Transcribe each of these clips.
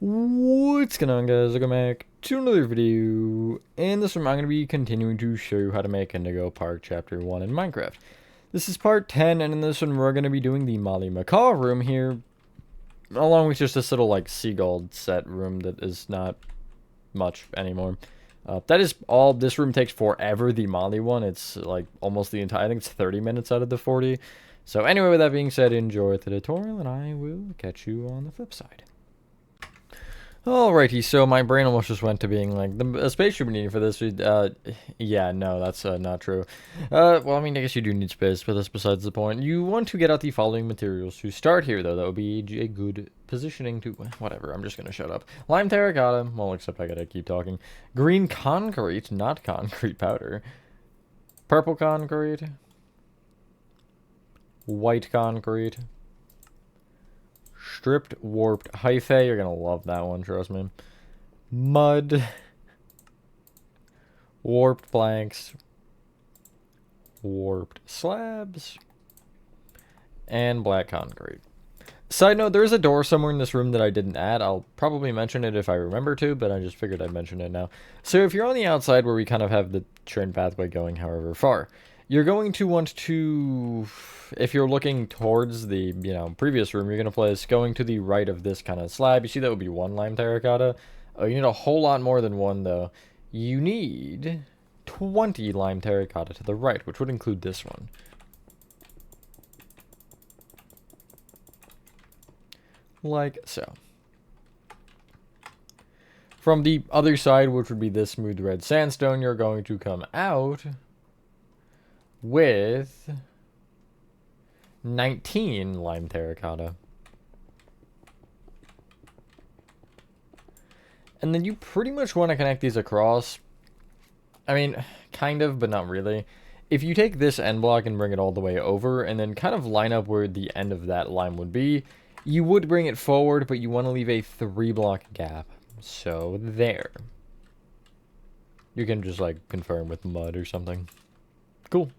What's going on, guys? Welcome back to another video. In this one, I'm going to be continuing to show you how to make Indigo Park Chapter 1 in Minecraft. This is part 10, and in this one, we're going to be doing the Molly Macaw room here, along with just this little, like, seagull set room that is not much anymore. That is all. This room takes forever, the Molly one. It's, like, almost the entire, I think it's 30 minutes out of the 40. So anyway, with that being said, enjoy the tutorial, and I will catch you on the flip side. Alrighty, so my brain almost just went to being like, the space you're needing for this, yeah, no, that's not true. Well, I mean, I guess you do need space, but that's besides the point. You want to get out the following materials to start here, though. That would be a good positioning to, whatever, I'm just gonna shut up. Lime terracotta, well, except I gotta keep talking. Green concrete, not concrete powder. Purple concrete. White concrete. Stripped warped hyphae. You're gonna love that one, trust me. Mud. Warped planks. Warped slabs. And black concrete. Side note, there's a door somewhere in this room that I didn't add. I'll probably mention it if I remember to, but I just figured I'd mention it now. So if you're on the outside where we kind of have the train pathway going however far, you're going to want to, if you're looking towards the, previous room, you're going to place going to the right of this kind of slab. You see that would be one lime terracotta. Oh, you need a whole lot more than one, though. You need 20 lime terracotta to the right, which would include this one. Like so. From the other side, which would be this smooth red sandstone, you're going to come out with 19 lime terracotta. And then you pretty much want to connect these across. I mean, kind of, but not really. If you take this end block and bring it all the way over, and then kind of line up where the end of that line would be, you would bring it forward, but you want to leave a 3-block gap. So, there. You can just, like, confirm with mud or something. Cool.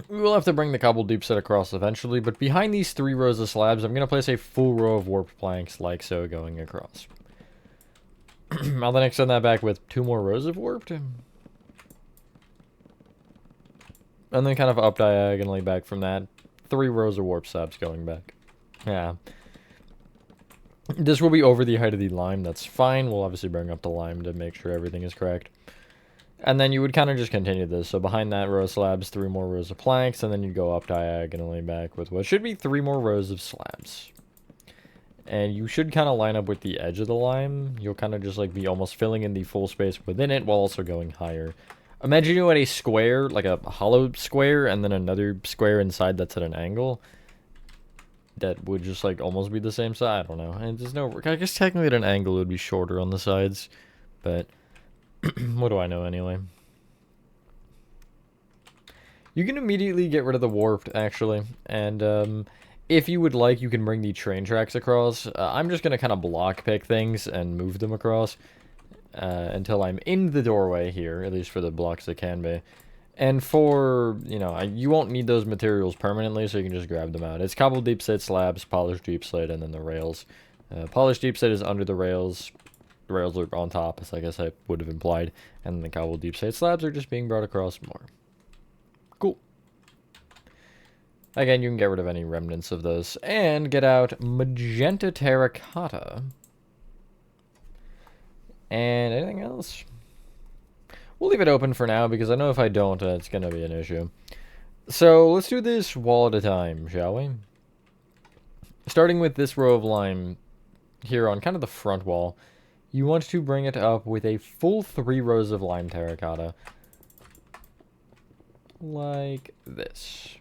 We will have to bring the cobble deep set across eventually, but behind these 3 rows of slabs, I'm going to place a full row of warped planks like so going across. I'll then extend that back with 2 more rows of warped. And then kind of up diagonally back from that, 3 rows of warp slabs going back. Yeah. This will be over the height of the lime, that's fine. We'll obviously bring up the lime to make sure everything is correct. And then you would kind of just continue this. So behind that row of slabs, 3 more rows of planks, and then you go up diagonally back with what should be 3 more rows of slabs. And you should kind of line up with the edge of the lime. You'll kind of just like be almost filling in the full space within it while also going higher. Imagine you had a square, like a hollow square, and then another square inside that's at an angle. That would just like almost be the same side. I don't know. And there's no, I guess technically at an angle it would be shorter on the sides, but what do I know anyway? You can immediately get rid of the warped, actually. And if you would like, you can bring the train tracks across. I'm just going to kind of block pick things and move them across until I'm in the doorway here, at least for the blocks that can be. And for, you won't need those materials permanently, so you can just grab them out. It's cobbled deep slate slabs, polished deep slate, and then the rails. Polished deep slate is under the rails. The rails are on top, as I guess I would have implied. And the cobbled deep slate slabs are just being brought across more. Cool. Again, you can get rid of any remnants of those. And get out magenta terracotta. And anything else? We'll leave it open for now, because I know if I don't, it's going to be an issue. So, let's do this wall at a time, shall we? Starting with this row of lime here on kind of the front wall, you want to bring it up with a full 3 rows of lime terracotta. Like this.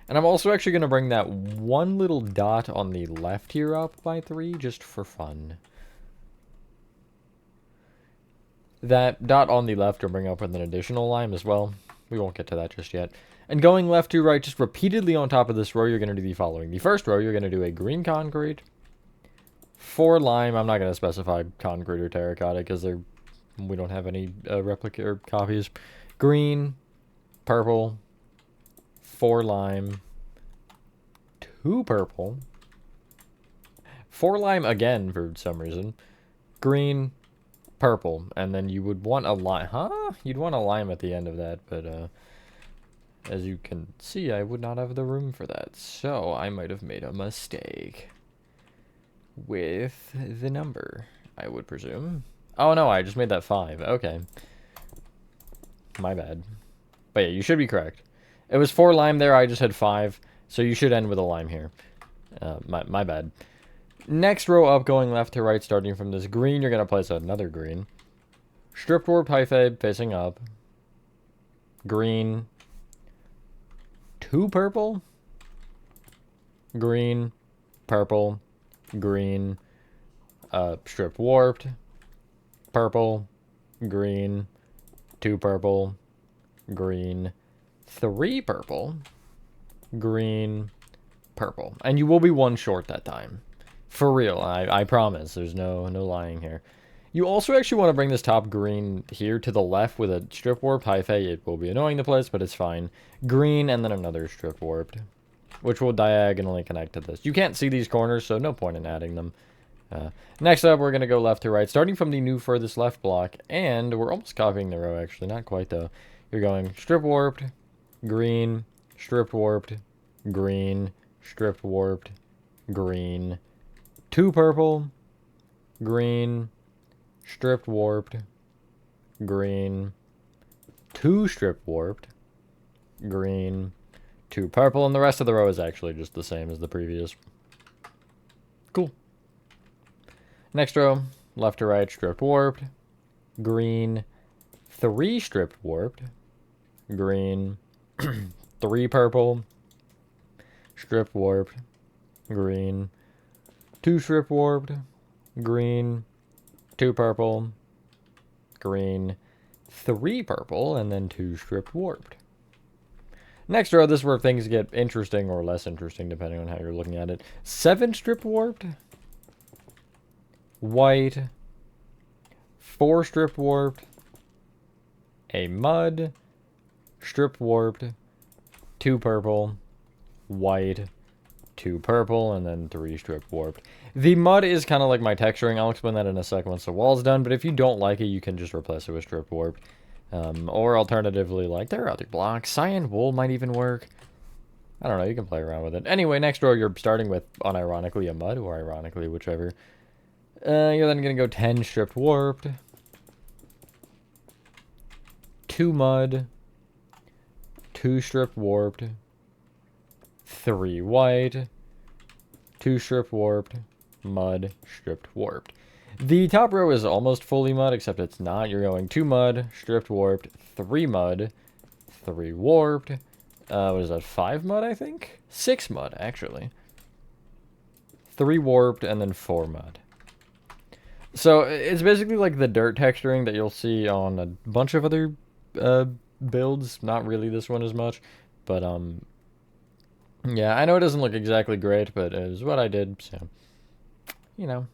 And I'm also actually going to bring that one little dot on the left here up by 3, just for fun. That dot on the left will bring up with an additional lime as well. We won't get to that just yet. And going left to right, just repeatedly on top of this row, you're going to do the following. The first row, you're going to do a green concrete. 4 lime. I'm not going to specify concrete or terracotta because we don't have any replica or copies. Green, purple, 4 lime, 2 purple, 4 lime again for some reason. Green, purple, and then you would want a lime. Huh? You'd want a lime at the end of that, but as you can see, I would not have the room for that. So I might have made a mistake with the number, I would presume. Oh no, I just made that 5. Okay. My bad. But yeah, you should be correct. It was 4 lime there, I just had 5. So you should end with a lime here. My bad. Next row up, going left to right, starting from this green, you're going to place another green. Stripped warped hyphae facing up. Green. 2 purple. Green. Purple. Green. Stripped warped. Purple. Green. 2 purple. Green. 3 purple. Green. Purple. And you will be 1 short that time. For real, I promise. There's no lying here. You also actually want to bring this top green here to the left with a strip warped hyphae. It will be annoying the place, but it's fine. Green and then another strip warped, which will diagonally connect to this. You can't see these corners, so no point in adding them. Next up, we're going to go left to right, starting from the new furthest left block, and we're almost copying the row, actually. Not quite, though. You're going strip warped, green, strip warped, green, strip warped, green, 2 purple, green, stripped warped, green, 2 stripped warped, green, 2 purple, and the rest of the row is actually just the same as the previous. Cool. Next row, left to right, stripped warped, green, 3 stripped warped, green, 3 purple, stripped warped, green, 2 strip warped, green, 2 purple, green, 3 purple, and then 2 stripped warped. Next row, this is where things get interesting or less interesting depending on how you're looking at it. 7 strip warped, white, 4 strip warped, a mud, strip warped, 2 purple, white, 2 purple, and then 3 strip warped. The mud is kind of like my texturing. I'll explain that in a second once the wall's done, but if you don't like it, you can just replace it with strip warped. Or alternatively, like, there are other blocks. Cyan wool might even work. I don't know, you can play around with it. Anyway, next row, you're starting with, unironically, a mud, or ironically, whichever. You're then going to go 10 stripped warped, 2 mud, 2 stripped warped, 3 white, 2 stripped warped, mud, stripped warped. The top row is almost fully mud, except it's not. You're going 2 mud, stripped warped, 3 mud, 3 warped. What is that, 5 mud, I think? 6 mud, actually. 3 warped, and then 4 mud. So, it's basically like the dirt texturing that you'll see on a bunch of other builds. Not really this one as much, but, yeah, I know it doesn't look exactly great, but it is what I did, so, you know.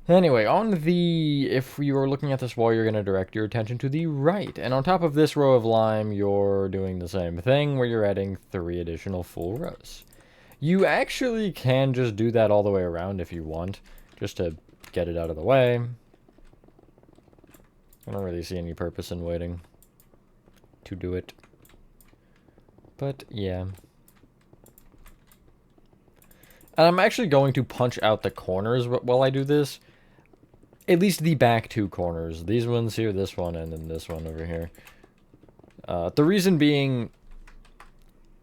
Anyway, if you are looking at this wall, you're going to direct your attention to the right. And on top of this row of lime, you're doing the same thing, where you're adding 3 additional full rows. You actually can just do that all the way around if you want, just to get it out of the way. I don't really see any purpose in waiting to do it. But, yeah. And I'm actually going to punch out the corners while I do this. At least the back 2 corners. These ones here, this one, and then this one over here. The reason being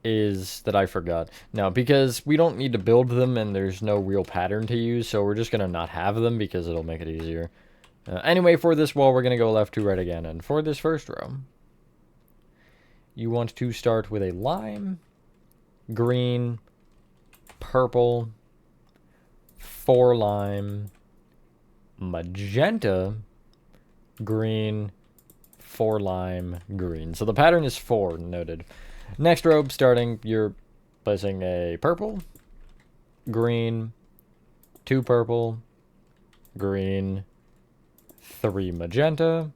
is that I forgot. Now, because we don't need to build them and there's no real pattern to use, so we're just going to not have them because it'll make it easier. Anyway, for this wall, we're going to go left to right again. And for this first row, you want to start with a lime, green, purple, 4 lime, magenta, green, 4 lime, green. So the pattern is 4, noted. Next row, starting, you're placing a purple, green, 2 purple, green, 3 magenta,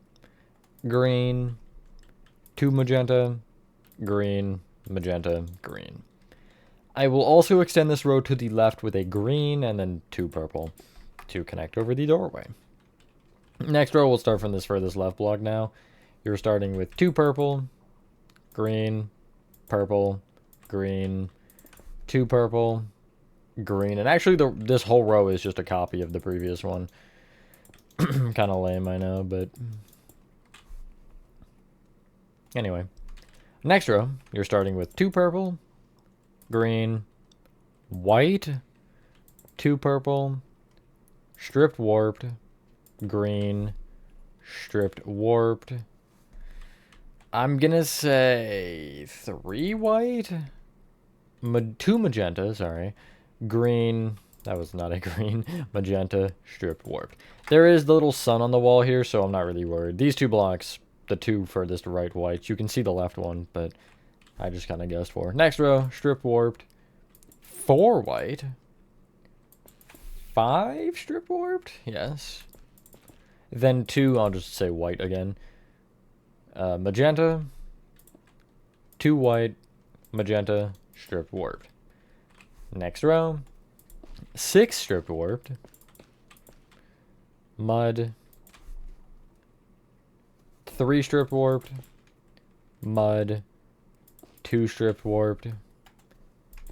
green, 2 magenta, green, magenta, green. I will also extend this row to the left with a green and then 2 purple to connect over the doorway. Next row, we'll start from this furthest left block now. You're starting with 2 purple, green, purple, green, 2 purple, green. And actually, this whole row is just a copy of the previous one. Kind of lame, I know, but... Anyway. Next row, you're starting with 2 purple, green, white, 2 purple, stripped warped, green, stripped warped. I'm gonna say 3 white, 2 magenta, sorry, green, that was not a green, magenta, stripped warped. There is the little sun on the wall here, so I'm not really worried. These 2 blocks, the 2 furthest right whites, you can see the left one, but I just kind of guessed 4. Next row, stripped warped, 4 white, 5 stripped warped, yes. Then 2, I'll just say white again. Magenta, 2 white, magenta, stripped warped. Next row, 6 stripped warped, mud, 3 stripped warped, mud, 2 stripped warped,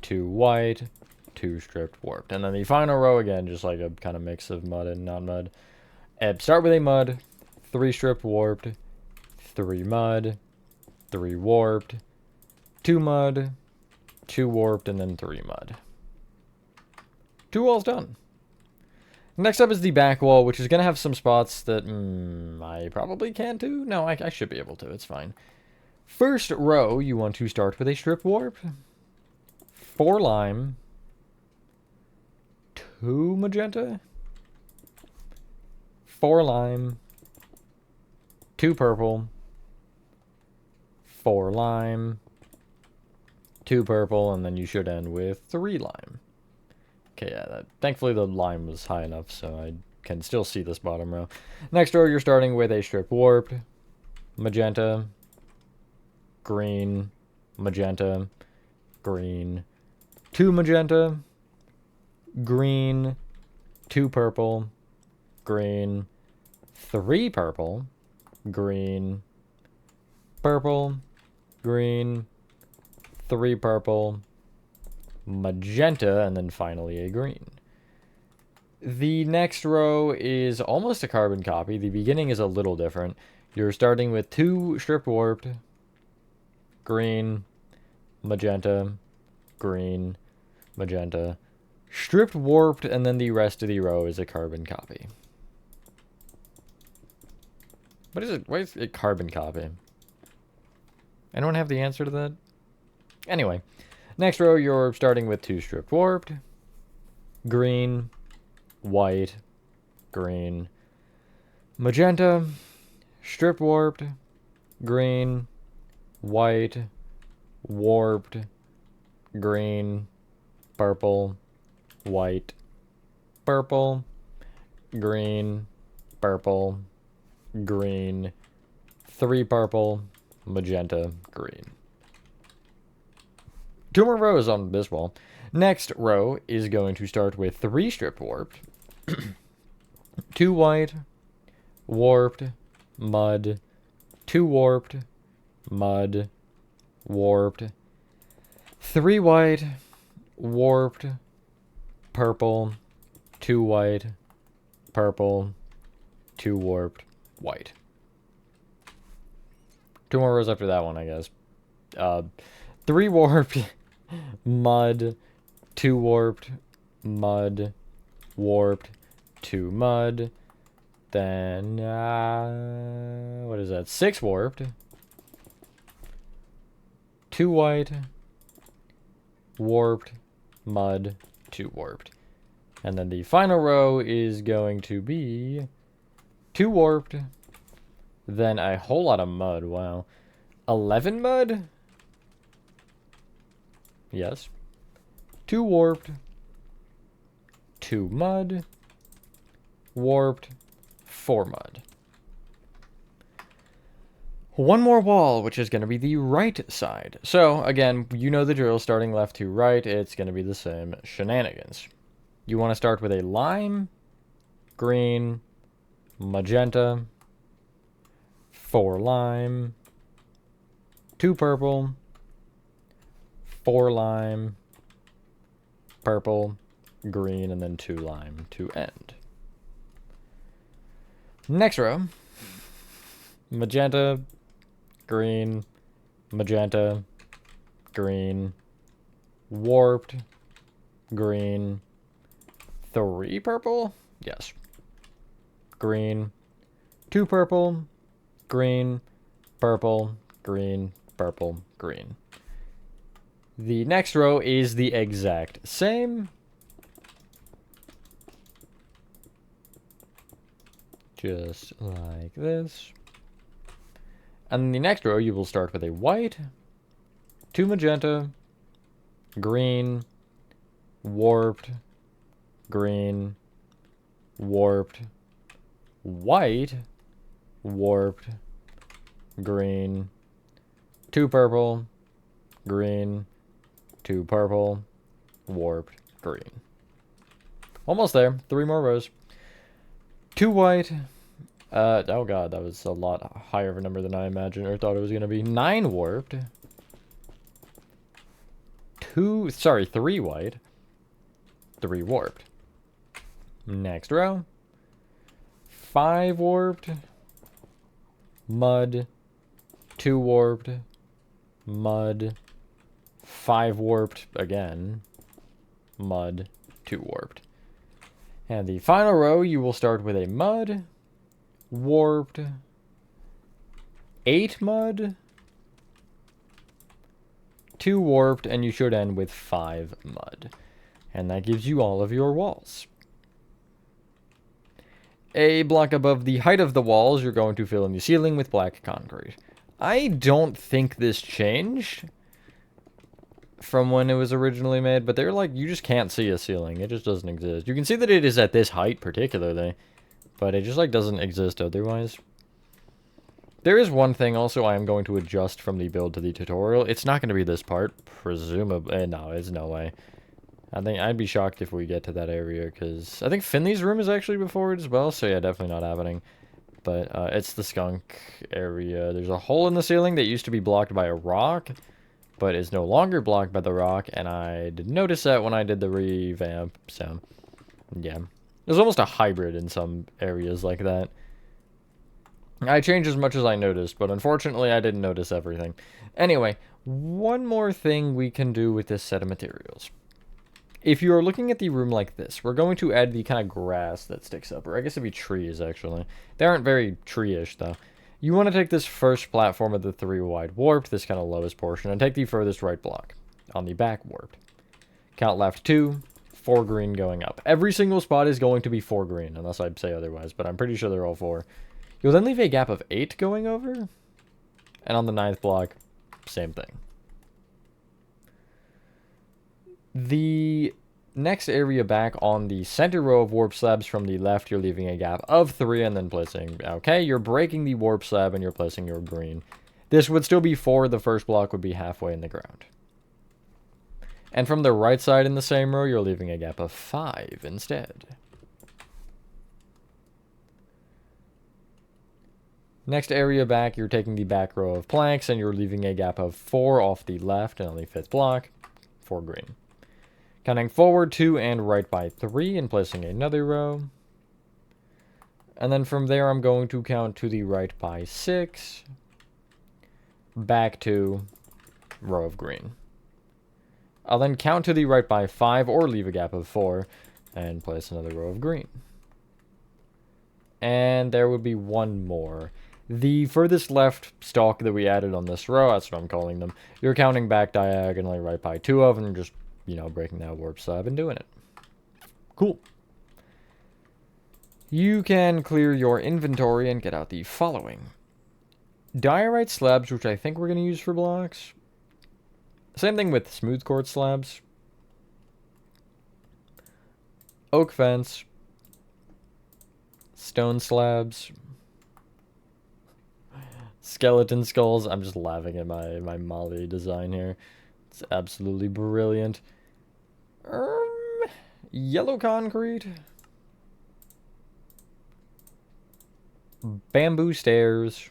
2 white, 2 stripped warped. And then the final row again, just like a kind of mix of mud and non-mud. Start with a mud, 3 stripped warped, 3 mud, 3 warped, 2 mud, 2 warped, and then 3 mud. 2 walls done. Next up is the back wall, which is going to have some spots that I probably can't do. No, I should be able to. It's fine. First row, you want to start with a strip warp, 4 lime, 2 magenta, 4 lime, 2 purple, 4 lime, 2 purple, and then you should end with 3 lime. Okay, yeah, thankfully the lime was high enough so I can still see this bottom row. Next row, you're starting with a strip warped, magenta, green, magenta, green, 2 magenta, green, 2 purple, green, 3 purple, green, purple, green, 3 purple, magenta, and then finally a green. The next row is almost a carbon copy. The beginning is a little different. You're starting with 2 strip warped, green, magenta, green, magenta, stripped warped, and then the rest of the row is a carbon copy. What is it? Why is it carbon copy? Anyone have the answer to that? Anyway, next row you're starting with 2 stripped warped, green, white, green, magenta, stripped warped, green, white, warped, green, purple, white, purple, green, purple, green, 3 purple, magenta, green. 2 more rows on this wall. Next row is going to start with 3 stripped warped, 2 white, warped, mud, 2 warped, mud, warped, 3 white, warped, purple, 2 white, purple, 2 warped, white. 2 more rows after that one, I guess. 3 warped, mud, 2 warped, mud, warped, 2 mud, then, what is that, 6 warped, 2 white, warped, mud, 2 warped. And then the final row is going to be 2 warped, then a whole lot of mud, wow. 11 mud? Yes. 2 warped, 2 mud, warped, 4 mud. One more wall, which is going to be the right side. So, again, you know the drill, starting left to right, it's going to be the same shenanigans. You want to start with a lime, green, magenta, 4 lime, 2 purple, 4 lime, purple, green, and then 2 lime to end. Next row, magenta, green, magenta, green, warped, green, 3 purple, yes, green, 2 purple, green, purple, green, purple, green. The next row is the exact same. Just like this. And the next row, you will start with a white, 2 magenta, green, warped, green, warped, white, warped, green, 2 purple, green, 2 purple, warped, green. Almost there. 3 more rows. 2 white. Oh god, that was a lot higher of a number than I imagined or thought it was going to be. 9 warped. 3 white. 3 warped. Next row. 5 warped. Mud. 2 warped. Mud. 5 warped again. Mud. 2 warped. And the final row, you will start with a mud, warped, 8 mud, 2 warped, and you should end with 5 mud. And that gives you all of your walls. A block above the height of the walls, you're going to fill in the ceiling with black concrete. I don't think this changed from when it was originally made, but they're like, you just can't see a ceiling. It just doesn't exist. You can see that it is at this height particularly, but it just like doesn't exist otherwise. There is one thing also I am going to adjust from the build to the tutorial. It's not going to be this part, presumably. No, it's no way. I think I'd be shocked if we get to that area, because I think Finley's room is actually before it as well, so yeah, definitely not happening. But it's the skunk area. There's a hole in the ceiling that used to be blocked by a rock, but is no longer blocked by the rock, and I did notice that when I did the revamp, so yeah. There's almost a hybrid in some areas like that. I changed as much as I noticed, but unfortunately I didn't notice everything. Anyway, one more thing we can do with this set of materials. If you are looking at the room like this, we're going to add the kind of grass that sticks up, or I guess it'd be trees, actually. They aren't very tree-ish, though. You want to take this first platform of the 3 wide warped, this kind of lowest portion, and take the furthest right block on the back warped. Count left 2, 4 green going up. Every single spot is going to be 4 green, unless I say otherwise, but I'm pretty sure they're all 4. You'll then leave a gap of 8 going over, and on the 9th block, same thing. The next area back on the center row of warp slabs from the left, you're leaving a gap of 3 and then placing, okay, you're breaking the warp slab and you're placing your green. This would still be 4, the first block would be halfway in the ground. And from the right side in the same row, you're leaving a gap of 5 instead. Next area back, you're taking the back row of planks and you're leaving a gap of 4 off the left and on the 5th block, 4 green. Counting forward 2 and right by 3 and placing another row. And then from there, I'm going to count to the right by 6. Back 2, row of green. I'll then count to the right by 5 or leave a gap of 4 and place another row of green. And there would be one more. The furthest left stalk that we added on this row, that's what I'm calling them. You're counting back diagonally right by 2 of them, just, you know, breaking that warp slab and doing it. Cool. You can clear your inventory and get out the following. Diorite slabs, which I think we're going to use for blocks. Same thing with smooth quartz slabs. Oak fence. Stone slabs. skeleton skulls. I'm just laughing at my Molly design here. It's absolutely brilliant. Yellow concrete. Bamboo stairs.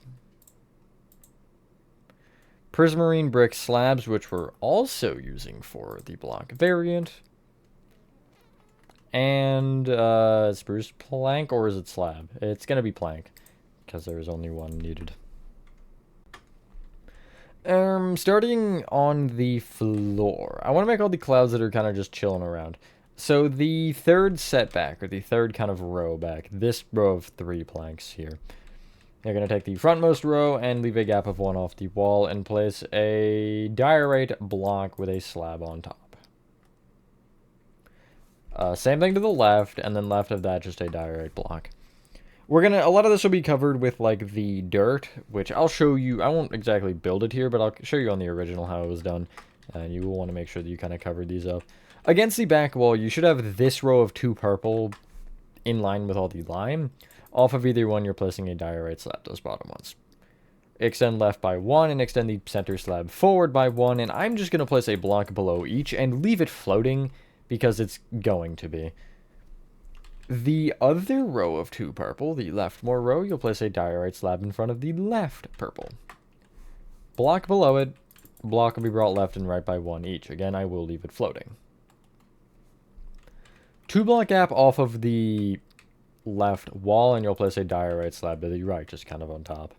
Prismarine brick slabs, which we're also using for the block variant. And spruce plank, or is it slab? It's going to be plank, because there's only one needed. Starting on the floor, I want to make all the clouds that are kind of just chilling around. So the third setback, or the third kind of row back, this row of 3 planks here, you're going to take the frontmost row and leave a gap of 1 off the wall and place a diorite block with a slab on top. Same thing to the left, and then left of that, just a diorite block. A lot of this will be covered with, like, the dirt, which I'll show you. I won't exactly build it here, but I'll show you on the original how it was done. And you will want to make sure that you kind of cover these up. Against the back wall, you should have this row of 2 purple in line with all the lime. Off of either one, you're placing a diorite slab, those bottom ones. Extend left by 1, and extend the center slab forward by 1, and I'm just going to place a block below each and leave it floating, because it's going to be. The other row of 2 purple, the leftmost row, you'll place a diorite slab in front of the left purple. Block below it, block will be brought left and right by 1 each. Again, I will leave it floating. 2 block gap off of the left wall, and you'll place a diorite slab to the right, just kind of on top.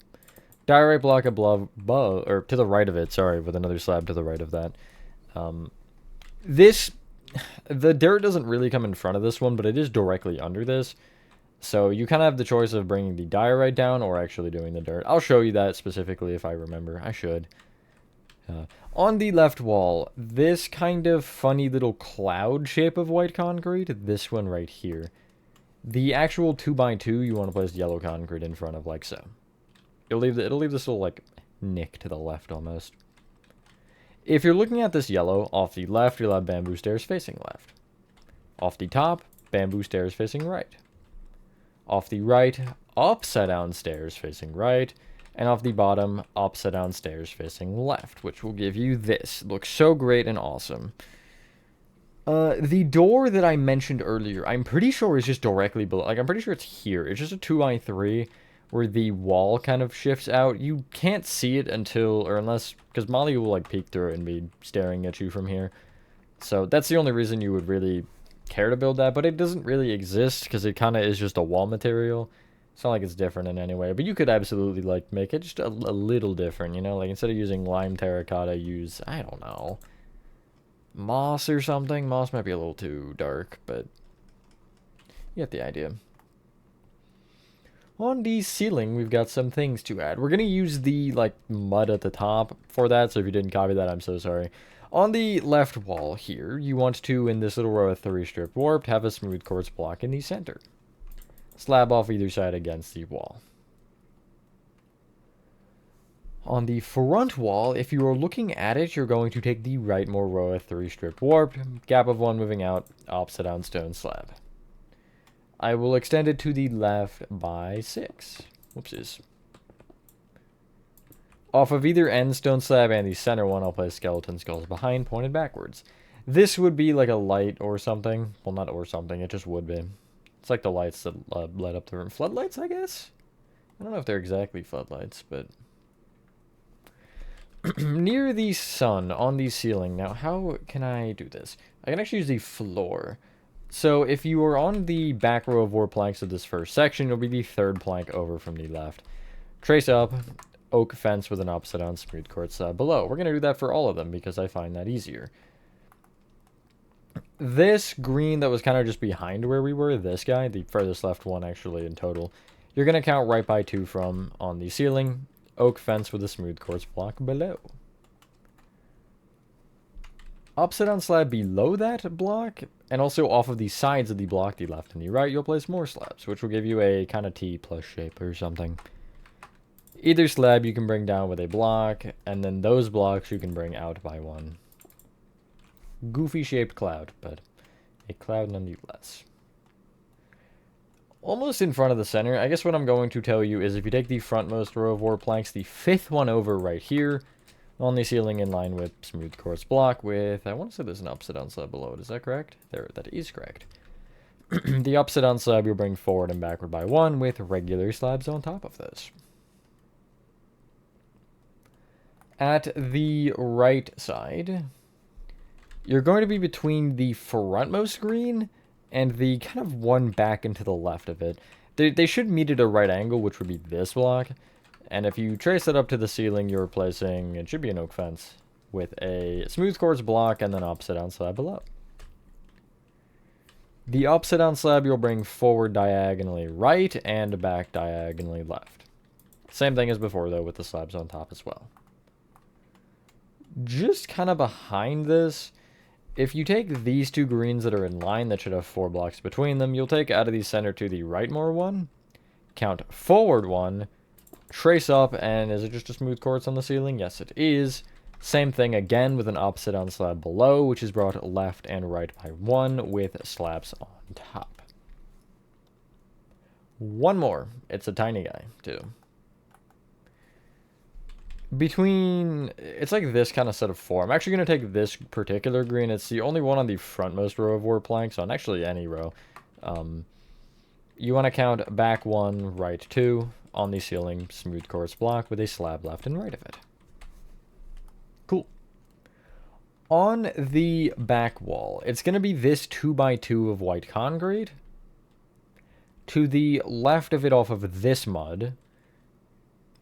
Diorite block above, or to the right of it, sorry, with another slab to the right of that. The dirt doesn't really come in front of this one, but it is directly under this. So you kind of have the choice of bringing the diorite down or actually doing the dirt. I'll show you that specifically if I remember. I should. On the left wall, this kind of funny little cloud shape of white concrete, this one right here. The actual 2x2, you want to place yellow concrete in front of, like so. It'll leave this little, like, nick to the left almost. If you're looking at this yellow, off the left, you'll have bamboo stairs facing left. Off the top, bamboo stairs facing right. Off the right, upside down stairs facing right. And off the bottom, upside down stairs facing left, which will give you this. It looks so great and awesome. The door that I mentioned earlier, I'm pretty sure is just directly below. Like, I'm pretty sure it's here. It's just a 2x3. Where the wall kind of shifts out. You can't see it until, or unless, because Molly will, like, peek through it and be staring at you from here. So that's the only reason you would really care to build that, but it doesn't really exist, because it kind of is just a wall material. It's not like it's different in any way, but you could absolutely, like, make it just a little different, you know? Like, instead of using lime terracotta, use, I don't know, moss or something. Moss might be a little too dark, but you get the idea. On the ceiling, we've got some things to add. We're going to use the, like, mud at the top for that, so if you didn't copy that, I'm so sorry. On the left wall here, you want to, in this little row of 3 strip warped, have a smooth quartz block in the center. Slab off either side against the wall. On the front wall, if you are looking at it, you're going to take the rightmost row of 3 strip warped, gap of 1 moving out, upside down stone slab. I will extend it to the left by 6. Whoopsies. Off of either end stone slab and the center one, I'll place skeleton skulls behind, pointed backwards. This would be like a light or something. Well, not or something, it just would be. It's like the lights that light up the room. Floodlights, I guess? I don't know if they're exactly floodlights, but... Near the sun, on the ceiling. Now, how can I do this? I can actually use the floor. So if you are on the back row of 4 planks of this first section, you'll be the 3rd plank over from the left. Trace up, oak fence with an upside down smooth quartz below. We're going to do that for all of them because I find that easier. This green that was kind of just behind where we were, this guy, the furthest left one actually in total, you're going to count right by 2 from on the ceiling. Oak fence with a smooth quartz block below. Upside down slab below that block, and also off of the sides of the block, the left and the right, you'll place more slabs, which will give you a kind of T plus shape or something. Either slab you can bring down with a block, and then those blocks you can bring out by 1. Goofy shaped cloud, but a cloud nonetheless. almost in front of the center. I guess what I'm going to tell you is if you take the frontmost row of war planks, the fifth one over right here, on the ceiling in line with smooth quartz block with, I want to say there's an upside down slab below it. Is that correct? There, that is correct. The upside down slab you'll bring forward and backward by one with regular slabs on top of this. At the right side, you're going to be between the frontmost screen and the kind of one back and to the left of it. They should meet at a right angle, which would be this block. And if you trace it up to the ceiling, you're replacing, it should be an oak fence, with a smooth quartz block and then upside down slab below. The upside down slab you'll bring forward diagonally right and back diagonally left. Same thing as before though with the slabs on top as well. Just kind of behind this, if you take these two greens that are in line that should have 4 blocks between them, you'll take out of the center to the right more one, count forward one, trace up, and is it just a smooth quartz on the ceiling? Yes, it is. Same thing again with an opposite on slab below, which is brought left and right by one with slabs on top. One more. It's a tiny guy, too. It's like this kind of set of 4. I'm actually going to take this particular green. It's the only one on the frontmost row of war planks, on actually any row. You want to count back 1, right 2, on the ceiling, smooth quartz block with a slab left and right of it. Cool. On the back wall, it's going to be this 2x2 of white concrete. To the left of it off of this mud,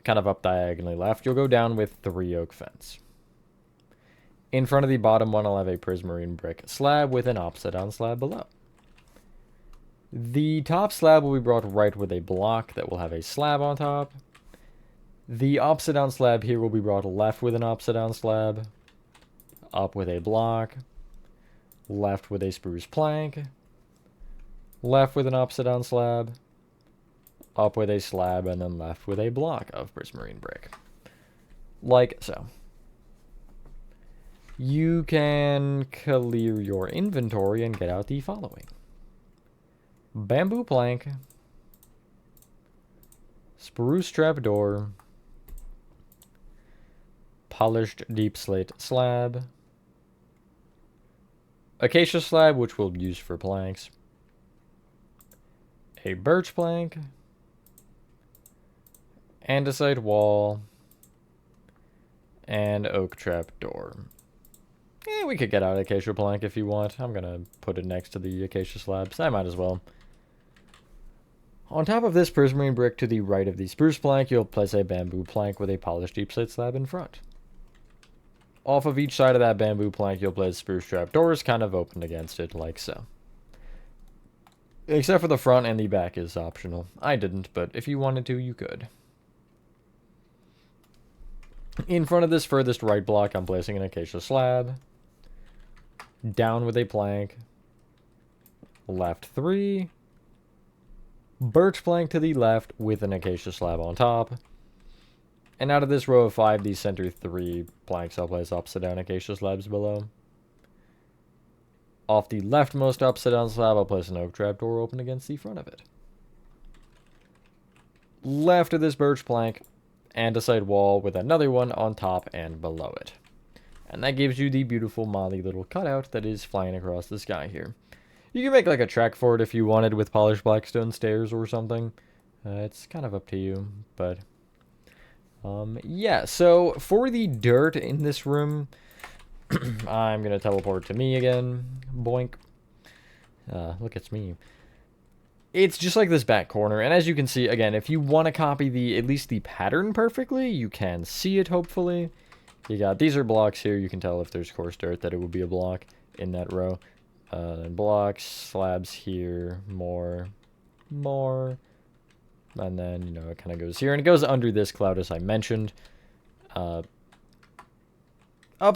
kind of up diagonally left, you'll go down with 3 oak fence. In front of the bottom one, I'll have a prismarine brick slab with an opposite down slab below. The top slab will be brought right with a block that will have a slab on top. The opposite down slab here will be brought left with an opposite down slab, up with a block, left with a spruce plank, left with an opposite down slab, up with a slab, and then left with a block of prismarine brick. Like so. You can clear your inventory and get out the following. Bamboo plank, spruce trapdoor, polished deep slate slab, acacia slab, which we'll use for planks, a birch plank, andesite wall, and oak trapdoor. We could get out acacia plank if you want. I'm going to put it next to the acacia slabs. I might as well. On top of this prismarine brick to the right of the spruce plank, you'll place a bamboo plank with a polished deep slate slab in front. Off of each side of that bamboo plank, you'll place spruce trapdoors kind of open against it, like so. Except for the front and the back is optional. I didn't, but if you wanted to, you could. In front of this furthest right block, I'm placing an acacia slab. Down with a plank. Left 3. Birch plank to the left with an acacia slab on top. And out of this row of 5, these center 3 planks I'll place upside down acacia slabs below. Off the leftmost upside down slab, I'll place an oak trapdoor open against the front of it. Left of this birch plank, andesite wall with another one on top and below it. And that gives you the beautiful molly little cutout that is flying across the sky here. You can make like a track for it if you wanted with polished blackstone stairs or something. It's kind of up to you, but yeah, so for the dirt in this room, I'm going to teleport to me again. Boink. Look, it's me. It's just like this back corner, and as you can see, again, if you want to copy at least the pattern perfectly, you can see it, hopefully. These are blocks here. You can tell if there's coarse dirt that it would be a block in that row. Blocks, slabs here, more, and then, it kind of goes here, and it goes under this cloud, as I mentioned. Up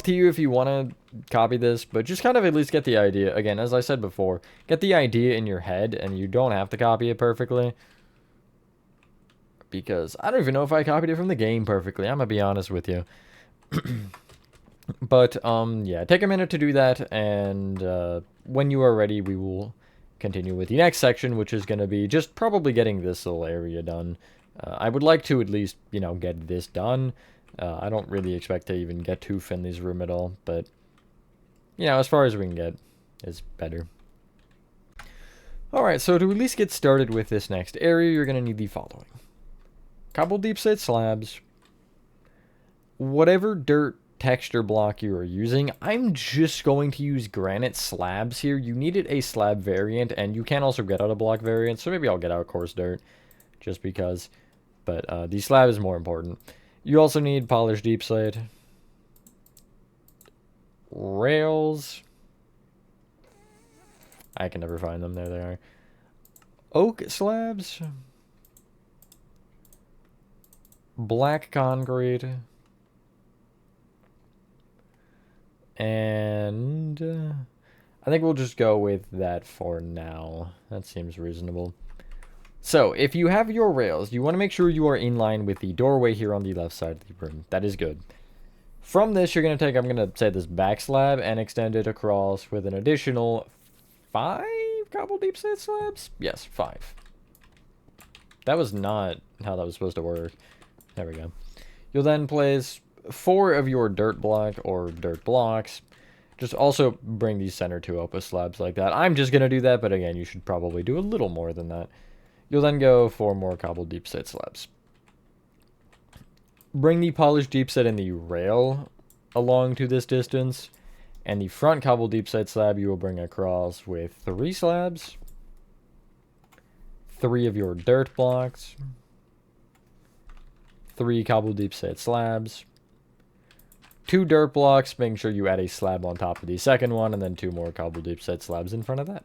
to you if you want to copy this, but just kind of at least get the idea. Again, as I said before, get the idea in your head, and you don't have to copy it perfectly. Because I don't even know if I copied it from the game perfectly, I'm going to be honest with you. But, yeah, take a minute to do that, and when you are ready, we will continue with the next section, which is going to be just probably getting this little area done. I would like to at least, you know, get this done. I don't really expect to even get to Finley's room at all, but, you know, as far as we can get is better. Alright, so to at least get started with this next area, you're going to need the following. Cobble deep set slabs. Whatever dirt texture block you are using, I'm just going to use granite slabs here. You needed a slab variant, and you can also get out a block variant, so maybe I'll get out coarse dirt, just because. But the slab is more important. You also need polished deep slate. Rails. I can never find them. There they are. Oak slabs. Black concrete. And I think we'll just go with that for now. That seems reasonable. So, if you have your rails, you want to make sure you are in line with the doorway here on the left side of the room. That is good. From this, you're going to take, I'm going to say this back slab and extend it across with an additional 5 cobble deep set slabs? Yes, 5. That was not how that was supposed to work. There we go. You'll then place 4 of your dirt block or dirt blocks. Just also bring these center 2 up with slabs like that. I'm just going to do that, but again, you should probably do a little more than that. You'll then go 4 more cobble deep set slabs. Bring the polished deep set in the rail along to this distance. And the front cobble deep set slab you will bring across with 3 slabs. 3 of your dirt blocks. 3 cobble deep set slabs. 2 dirt blocks, making sure you add a slab on top of the second one, and then 2 more cobble deep set slabs in front of that.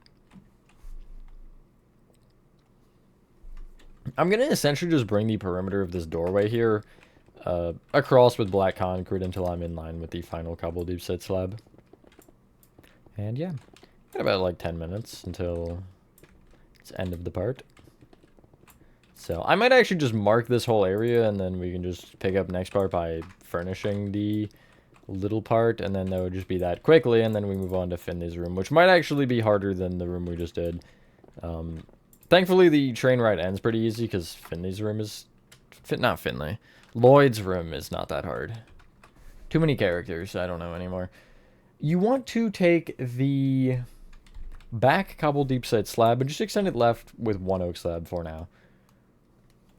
I'm going to essentially just bring the perimeter of this doorway here across with black concrete until I'm in line with the final cobble deep set slab. And yeah, got about like 10 minutes until it's end of the part. So I might actually just mark this whole area, and then we can just pick up next part by furnishing the little part, and then that would just be that quickly, and then we move on to Finley's room, which might actually be harder than the room we just did. Thankfully, the train ride ends pretty easy, because Finley's room is... not Finley. Lloyd's room is not that hard. Too many characters, I don't know anymore. You want to take the back cobble deep set slab and just extend it left with 1 oak slab for now.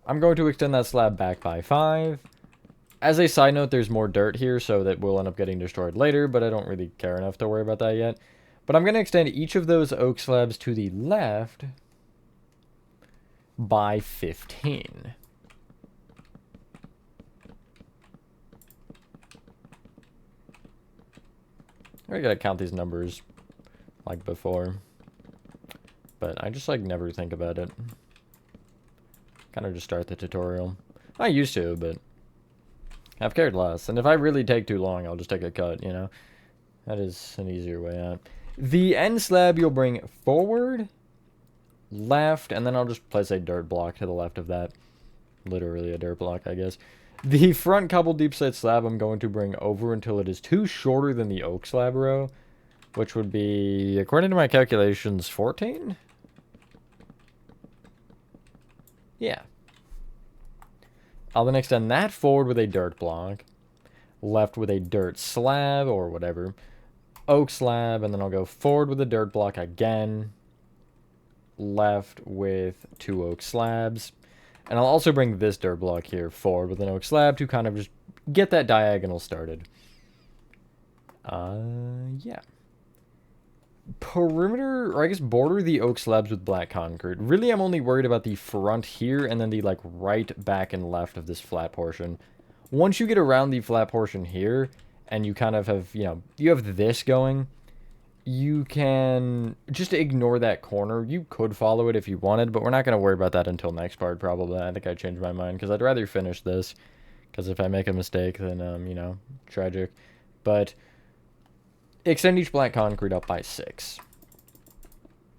I'm going to extend that slab back by 5. As a side note, there's more dirt here, so that will end up getting destroyed later, but I don't really care enough to worry about that yet. But I'm going to extend each of those oak slabs to the left by 15. I gotta count these numbers like before, but I just like never think about it. Kind of just start the tutorial. I used to, but I've cared less. And if I really take too long, I'll just take a cut, you know? That is an easier way out. The end slab you'll bring forward, left, and then I'll just place a dirt block to the left of that. Literally a dirt block, I guess. The front cobble deep set slab I'm going to bring over until it is 2 shorter than the oak slab row, which would be, according to my calculations, 14? Yeah. I'll then extend that forward with a dirt block, left with a dirt slab or whatever, oak slab, and then I'll go forward with a dirt block again, left with 2 oak slabs. And I'll also bring this dirt block here forward with an oak slab to kind of just get that diagonal started. Yeah. Perimeter, or I guess border the oak slabs with black concrete. Really, I'm only worried about the front here and then the, like, right, back, and left of this flat portion. Once you get around the flat portion here, and you kind of have, you know, you have this going, you can just ignore that corner. You could follow it if you wanted, but we're not going to worry about that until next part, probably. I think I changed my mind, because I'd rather finish this, because if I make a mistake, then, you know, tragic. But extend each black concrete up by 6,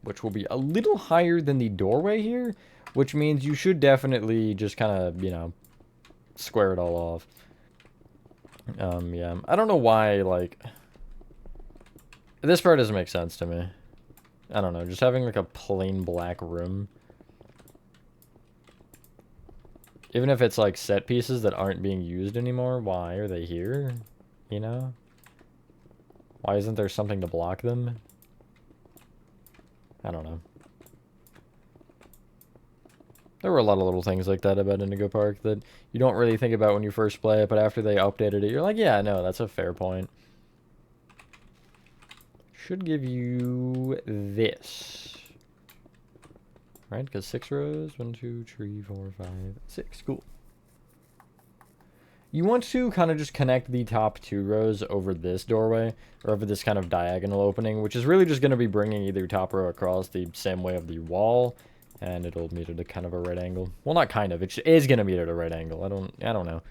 which will be a little higher than the doorway here, which means you should definitely just kind of, you know, square it all off. Yeah, I don't know why, like... This part doesn't make sense to me. I don't know, just having like a plain black room. Even if it's like set pieces that aren't being used anymore, why are they here? You know? Why isn't there something to block them? I don't know. There were a lot of little things like that about Indigo Park that you don't really think about when you first play it, but after they updated it, you're like, yeah, no, that's a fair point. Should give you this. Right? Because 6 rows. 1, 2, 3, 4, 5, 6. Cool. You want to kind of just connect the top 2 rows over this doorway, or over this kind of diagonal opening, which is really just going to be bringing either top row across the same way of the wall, and it'll meet at a kind of a right angle. Well, not kind of. It is going to meet at a right angle. I don't know.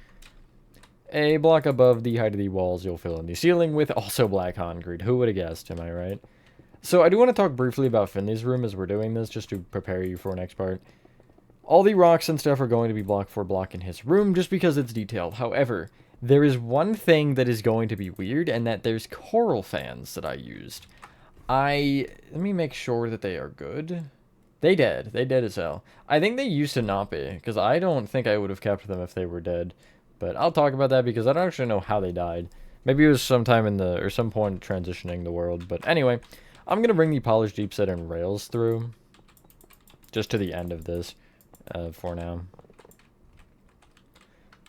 A block above the height of the walls, you'll fill in the ceiling with also black concrete. Who would have guessed, am I right? So I do want to talk briefly about Finley's room as we're doing this, just to prepare you for next part. All the rocks and stuff are going to be block for block in his room, just because it's detailed. However, there is one thing that is going to be weird, and that there's coral fans that I used. Let me make sure that they are good. They dead. They dead as hell. I think they used to not be, because I don't think I would have kept them if they were dead. But I'll talk about that because I don't actually know how they died. Maybe it was sometime in or some point transitioning the world. But anyway, I'm going to bring the polished deep set and rails through. Just to the end of this for now.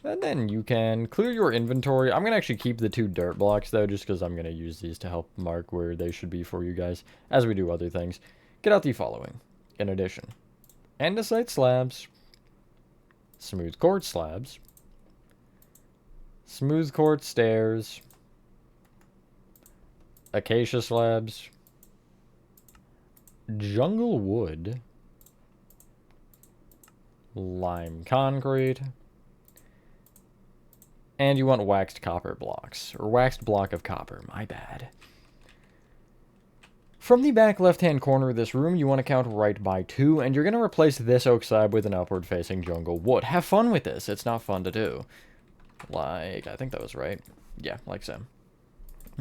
And then you can clear your inventory. I'm going to actually keep the 2 dirt blocks though, just because I'm going to use these to help mark where they should be for you guys as we do other things. Get out the following. In addition, andesite slabs, smooth quartz slabs, smooth quartz stairs, acacia slabs, jungle wood, lime concrete, and you want waxed copper blocks, or waxed block of copper, my bad. From the back left-hand corner of this room, you want to count right by 2, and you're going to replace this oak slab with an upward-facing jungle wood. Have fun with this. It's not fun to do. Like, I think that was right. Yeah, like so.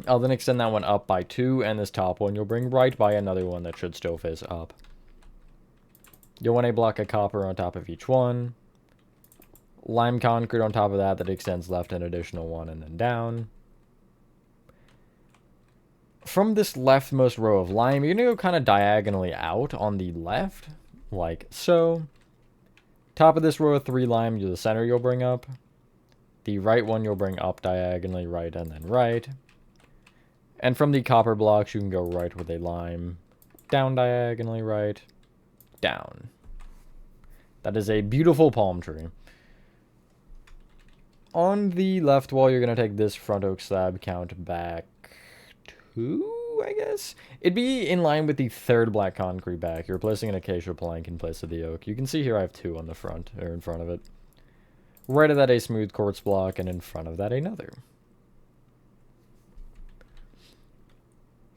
I'll then extend that one up by 2, and this top one you'll bring right by another one that should still face up. You'll want a block of copper on top of each one. Lime concrete on top of that extends left an additional one and then down. From this leftmost row of lime, you're going to go kind of diagonally out on the left, like so. Top of this row of 3 lime, the center you'll bring up. The right one you'll bring up diagonally, right and then right. And from the copper blocks, you can go right with a lime, down diagonally, right, down. That is a beautiful palm tree. On the left wall, you're going to take this front oak slab, count back 2, I guess? It'd be in line with the 3rd black concrete back. You're replacing an acacia plank in place of the oak. You can see here I have 2 on the front, or in front of it. Right of that a smooth quartz block, and in front of that another.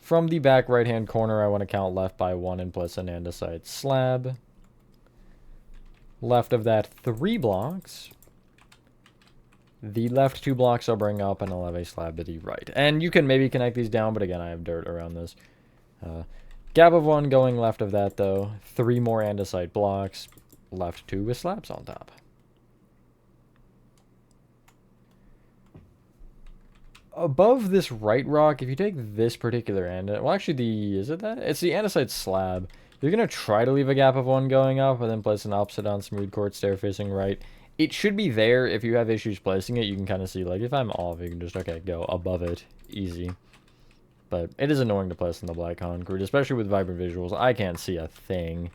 From the back right-hand corner, I want to count left by 1 and place an andesite slab. Left of that 3 blocks. The left 2 blocks I'll bring up, and I'll have a slab to the right. And you can maybe connect these down, but again, I have dirt around this. Gap of 1 going left of that, though. 3 more andesite blocks. Left 2 with slabs on top. Above this right rock, if you take this particular well, actually is it that? It's the andesite slab. You're going to try to leave a gap of 1 going up, and then place an opposite on smooth quartz stair facing right. It should be there. If you have issues placing it, you can kind of see, like, if I'm off, you can just, okay, go above it. Easy. But it is annoying to place in the black concrete, especially with vibrant visuals. I can't see a thing.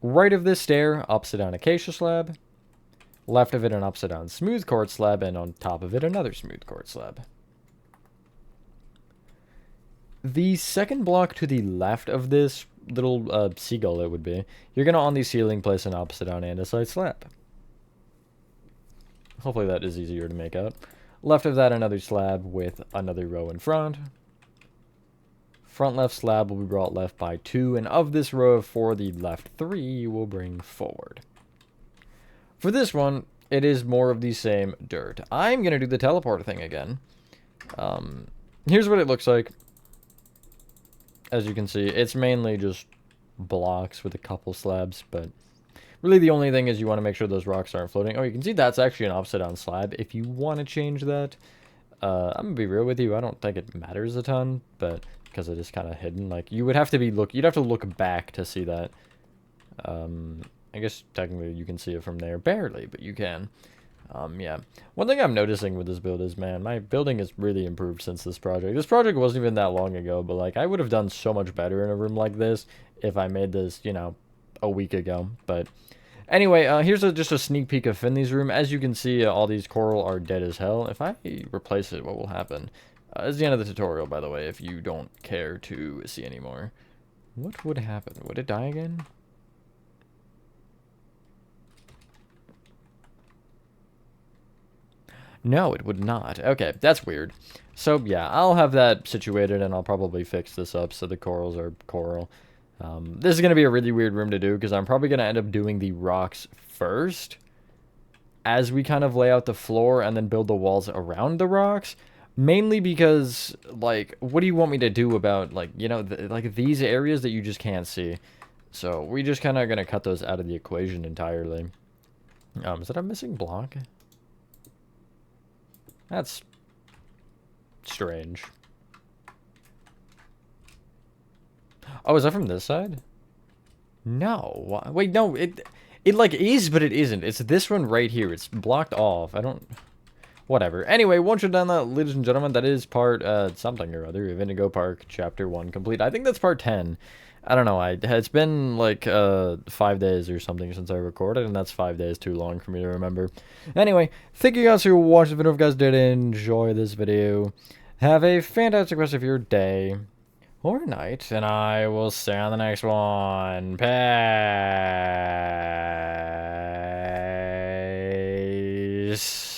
Right of this stair, upside down acacia slab. Left of it, an upside down smooth quartz slab, and on top of it, another smooth quartz slab. The second block to the left of this little seagull, it would be, you're going to, on the ceiling, place an upside down andesite slab. Hopefully that is easier to make out. Left of that, another slab with another row in front. Front left slab will be brought left by 2, and of this row of 4, the left 3 you will bring forward. For this one, it is more of the same dirt. I'm going to do the teleport thing again. Here's what it looks like. as you can see, it's mainly just blocks with a couple slabs, but really the only thing is you want to make sure those rocks aren't floating. Oh, you can see that's actually an upside down slab. If you want to change that, I'm gonna be real with you, I don't think it matters a ton, but because it is kind of hidden, like you would have to you'd have to look back to see that. I guess technically you can see it from there, barely, but you can. Yeah. One thing I'm noticing with this build is, man, my building has really improved since this project. This project wasn't even that long ago, but, like, I would have done so much better in a room like this if I made this, you know, a week ago. But anyway, here's just a sneak peek of Finley's room. As you can see, all these coral are dead as hell. If I replace it, what will happen? It's the end of the tutorial, by the way, if you don't care to see anymore. What would happen? Would it die again? No, it would not. Okay, that's weird. So, yeah, I'll have that situated, and I'll probably fix this up so the corals are coral. This is going to be a really weird room to do, because I'm probably going to end up doing the rocks first, as we kind of lay out the floor, and then build the walls around the rocks. Mainly because, like, what do you want me to do about, like, you know, like, these areas that you just can't see? So, we just kind of going to cut those out of the equation entirely. Is that a missing block? That's strange. Oh, is that from this side? No. Wait, no, it like is, but it isn't. It's this one right here. It's blocked off. I don't... Whatever. Anyway, once you're done that, ladies and gentlemen, that is part, something or other of Indigo Park, Chapter 1 complete. I think that's part 10. I don't know, it's been like 5 days or something since I recorded, and that's 5 days too long for me to remember. Anyway, thank you guys for watching the video. If you guys did enjoy this video, have a fantastic rest of your day or night, and I will see you on the next one. Peace.